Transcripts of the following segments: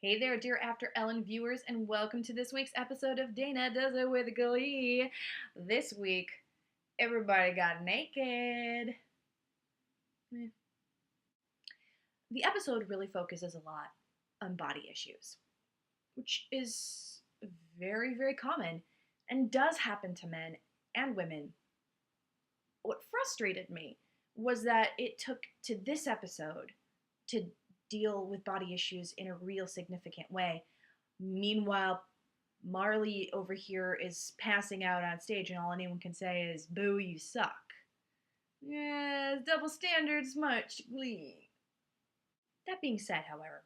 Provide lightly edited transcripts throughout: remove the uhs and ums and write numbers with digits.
Hey there, dear After Ellen viewers, and welcome to this week's episode of Dana Does It with Glee. This week, everybody got naked. The episode really focuses a lot on body issues, which is very, very common and does happen to men and women. What frustrated me was that it took to this episode to deal with body issues in a real significant way. Meanwhile, Marley over here is passing out on stage, and all anyone can say is, "Boo, you suck." Yeah, double standards much, Glee. That being said, however,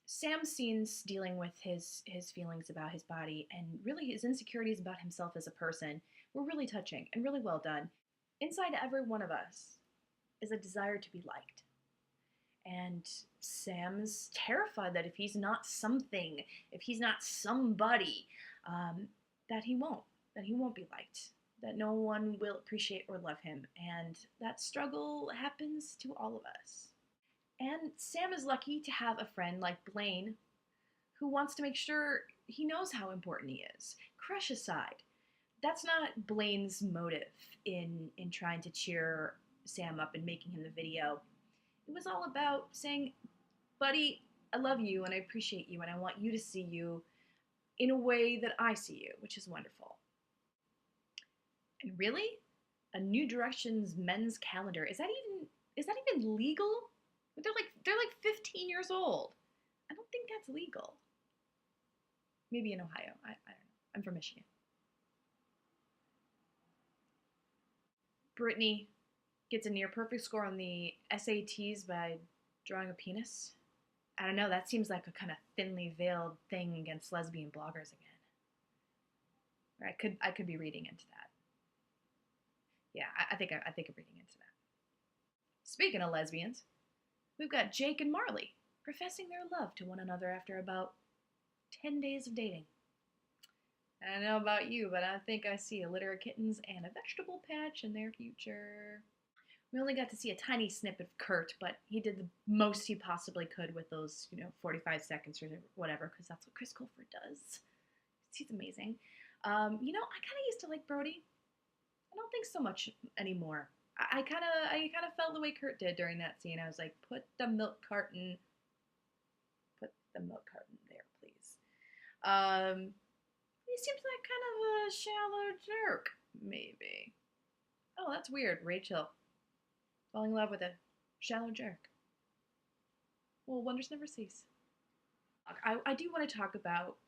Sam's scenes dealing with his feelings about his body and really his insecurities about himself as a person were really touching and really well done. Inside every one of us is a desire to be liked. And Sam's terrified that if he's not something, if he's not somebody, that he won't be liked, that no one will appreciate or love him. And that struggle happens to all of us. And Sam is lucky to have a friend like Blaine who wants to make sure he knows how important he is. Crush aside, that's not Blaine's motive in trying to cheer Sam up and making him the video. It was all about saying, "Buddy, I love you and I appreciate you and I want you to see you in a way that I see you," which is wonderful. And really, a New Directions men's calendar, is that even legal? They're like 15 years old. I don't think that's legal. Maybe in Ohio. I don't know. I'm from Michigan. Brittany gets a near perfect score on the SATs by drawing a penis. I don't know, that seems like a kind of thinly veiled thing against lesbian bloggers again. Or I could be reading into that. Yeah, I think I'm reading into that. Speaking of lesbians, we've got Jake and Marley professing their love to one another after about 10 days of dating. I don't know about you, but I think I see a litter of kittens and a vegetable patch in their future. We only got to see a tiny snippet of Kurt, but he did the most he possibly could with those, 45 seconds or whatever, because that's what Chris Colfer does. He's amazing. I kind of used to like Brody. I don't think so much anymore. I kind of felt the way Kurt did during that scene. I was like, put the milk carton there, please. He seems like kind of a shallow jerk, maybe. Oh, that's weird. Rachel falling in love with a shallow jerk. Well, wonders never cease. I do want to talk about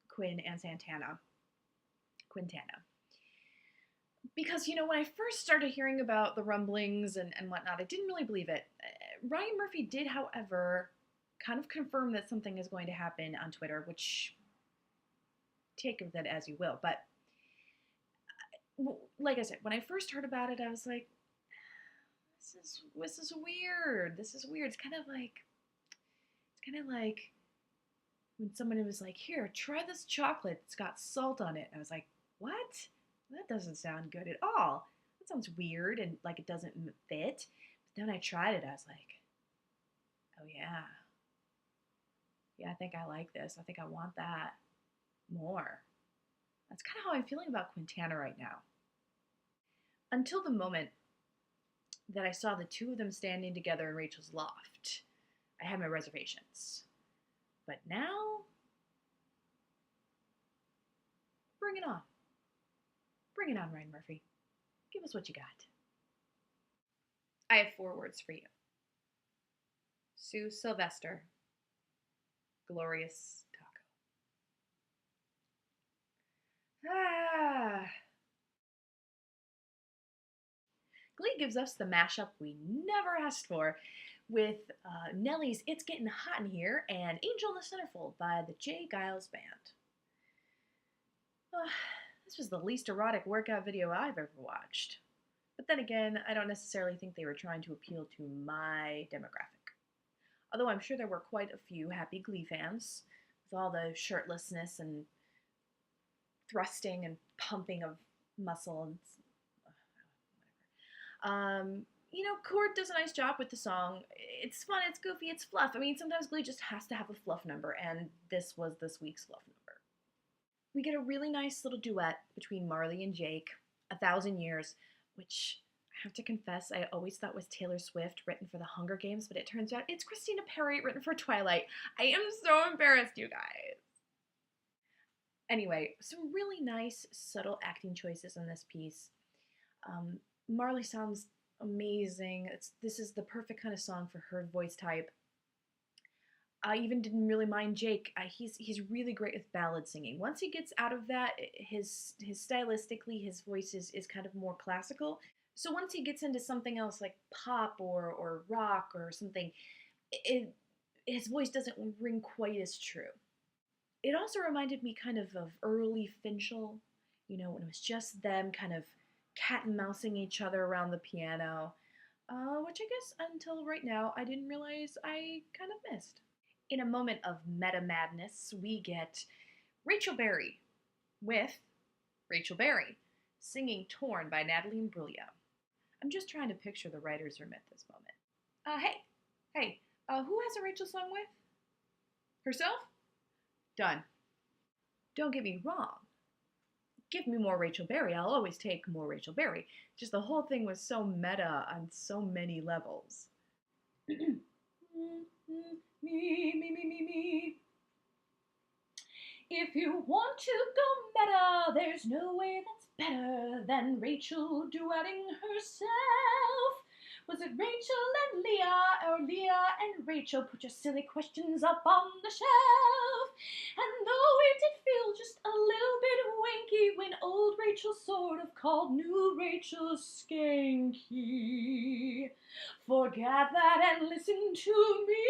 Quinn and Quintana. Because, when I first started hearing about the rumblings and whatnot, I didn't really believe it. Ryan Murphy did, however, kind of confirm that something is going to happen on Twitter, which take of that as you will. But, like I said, when I first heard about it, I was like, this is weird. This is weird. It's kind of like when someone was like, "Here, try this chocolate. It's got salt on it." And I was like, "What? That doesn't sound good at all. That sounds weird and like it doesn't fit." But then I tried it. I was like, "Oh yeah. Yeah, I think I like this. I think I want that more." That's kind of how I'm feeling about Quintana right now. Until the moment that I saw the two of them standing together in Rachel's loft, I had my reservations. But now, bring it on. Bring it on, Ryan Murphy. Give us what you got. I have 4 words for you. Sue Sylvester, glorious taco. Glee gives us the mashup we never asked for with Nelly's "It's Getting Hot in Here" and "Angel in the Centerfold" by the J. Giles Band. This was the least erotic workout video I've ever watched. But then again, I don't necessarily think they were trying to appeal to my demographic. Although I'm sure there were quite a few happy Glee fans, with all the shirtlessness and thrusting and pumping of muscle and whatever. Cord does a nice job with the song. It's fun, it's goofy, it's fluff. I mean, sometimes Glee just has to have a fluff number, and this was this week's fluff number. We get a really nice little duet between Marley and Jake, A Thousand Years, which I have to confess I always thought was Taylor Swift written for the Hunger Games, but it turns out it's Christina Perri written for Twilight. I am so embarrassed, you guys. Anyway, some really nice, subtle acting choices in this piece. Marley sounds amazing. This is the perfect kind of song for her voice type. I even didn't really mind Jake. He's really great with ballad singing. Once he gets out of that, his stylistically his voice is kind of more classical. So once he gets into something else like pop or rock or something, his voice doesn't ring quite as true. It also reminded me kind of early Finchel, when it was just them kind of cat and mousing each other around the piano, which I guess until right now I didn't realize I kind of missed. In a moment of meta madness, we get Rachel Berry with Rachel Berry singing Torn by Natalie Imbruglia. I'm just trying to picture the writer's room at this moment. Hey, who has a Rachel song with? Herself? Done. Don't get me wrong. Give me more Rachel Berry. I'll always take more Rachel Berry. Just the whole thing was so meta on so many levels. Me. If you want to go meta, there's no way that's better than Rachel duetting herself. Was it Rachel and Leah, or Leah and Rachel? Put your silly questions up on the shelf. And though it did feel just a little bit wanky when old Rachel sort of called new Rachel skanky, forget that and listen to me,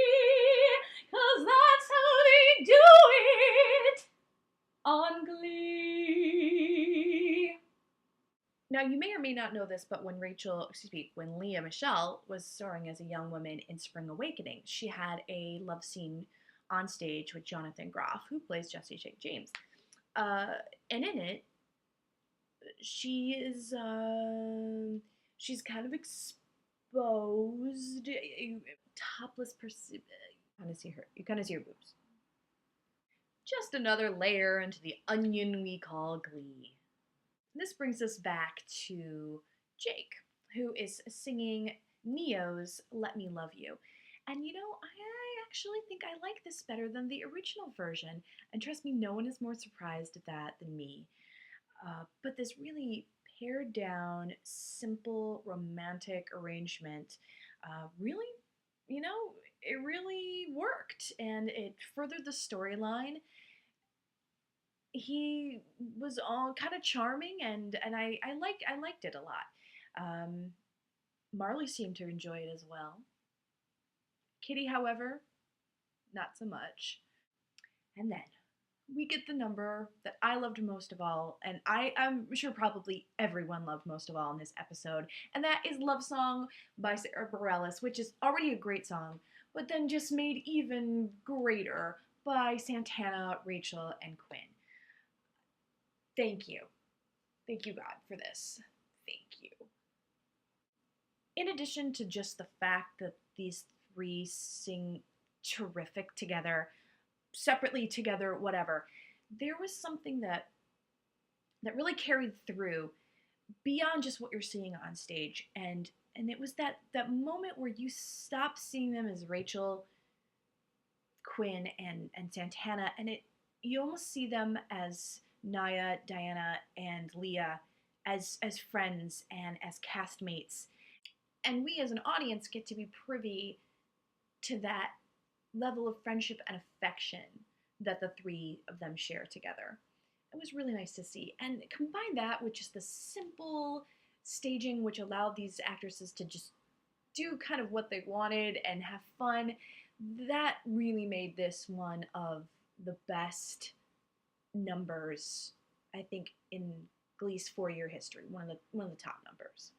'cause that's how they do it on Glee. Now, you may or may not know this, but when Leah Michele was starring as a young woman in Spring Awakening, she had a love scene on stage with Jonathan Groff, who plays Jesse J. James. And in it, she's kind of exposed, topless person. You kind of see her boobs. Just another layer into the onion we call Glee. This brings us back to Jake, who is singing Neo's Let Me Love You. And I actually think I like this better than the original version. And trust me, no one is more surprised at that than me. But this really pared down, simple, romantic arrangement really, it really worked. And it furthered the storyline. He was all kind of charming, and I liked it a lot. Marley seemed to enjoy it as well. Kitty, however, not so much. And then we get the number that I loved most of all, and I'm sure probably everyone loved most of all in this episode, and that is Love Song by Sarah Bareilles, which is already a great song, but then just made even greater by Santana, Rachel, and Quinn. Thank you. Thank you, God, for this. Thank you. In addition to just the fact that these three sing terrific together, separately together, whatever, there was something that really carried through beyond just what you're seeing on stage. And it was that moment where you stop seeing them as Rachel, Quinn, and Santana, and you almost see them as Naya, Diana, and Leah as friends and as castmates. And we as an audience get to be privy to that level of friendship and affection that the three of them share together. It was really nice to see. And combine that with just the simple staging which allowed these actresses to just do kind of what they wanted and have fun, that really made this one of the best numbers, I think, in Glee's 4-year history, one of the top numbers.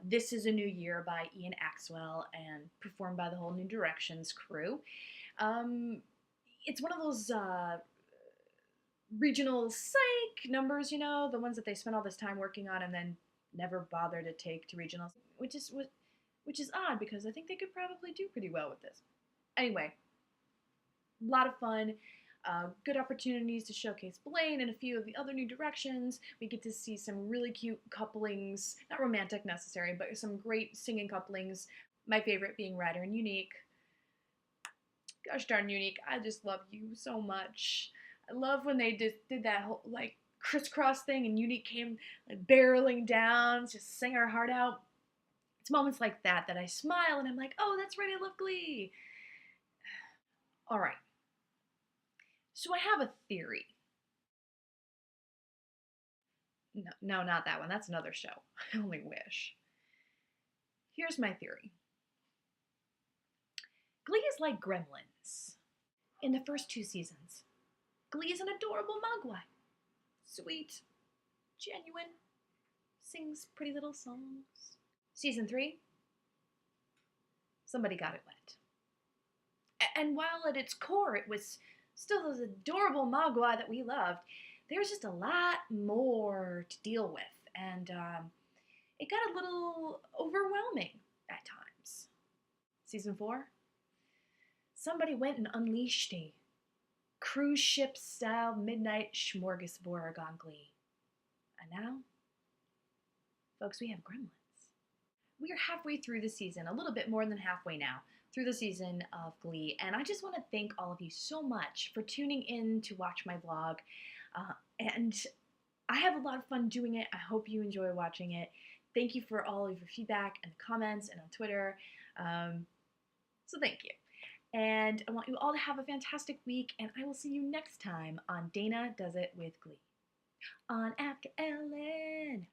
This is a New Year by Ian Axwell and performed by the whole New Directions crew. It's one of those regional psych numbers, the ones that they spent all this time working on and then never bother to take to regionals, which is odd because I think they could probably do pretty well with this. Anyway, a lot of fun. Good opportunities to showcase Blaine and a few of the other new directions. We get to see some really cute couplings, not romantic necessarily, but some great singing couplings. My favorite being Ryder and Unique. Gosh darn Unique, I just love you so much. I love when they just did that whole like crisscross thing and Unique came like barreling down, just sang her heart out. It's moments like that that I smile and I'm like, oh, that's right, I love Glee. All right. So I have a theory. No, no, not that one. That's another show. I only wish. Here's my theory. Glee is like Gremlins. In the first 2 seasons, Glee is an adorable mogwai. Sweet, genuine, sings pretty little songs. Season 3, somebody got it wet. And while at its core it was still this adorable mogwai that we loved, there's just a lot more to deal with, and it got a little overwhelming at times. Season 4, somebody went and unleashed a cruise ship style midnight smorgasbord on Glee. And now, folks, we have Gremlins. We are halfway through the season, a little bit more than halfway now through the season of Glee, and I just want to thank all of you so much for tuning in to watch my vlog. And I have a lot of fun doing it. I hope you enjoy watching it. Thank you for all of your feedback and comments and on Twitter. So thank you. And I want you all to have a fantastic week, and I will see you next time on Dana Does It with Glee. On After Ellen.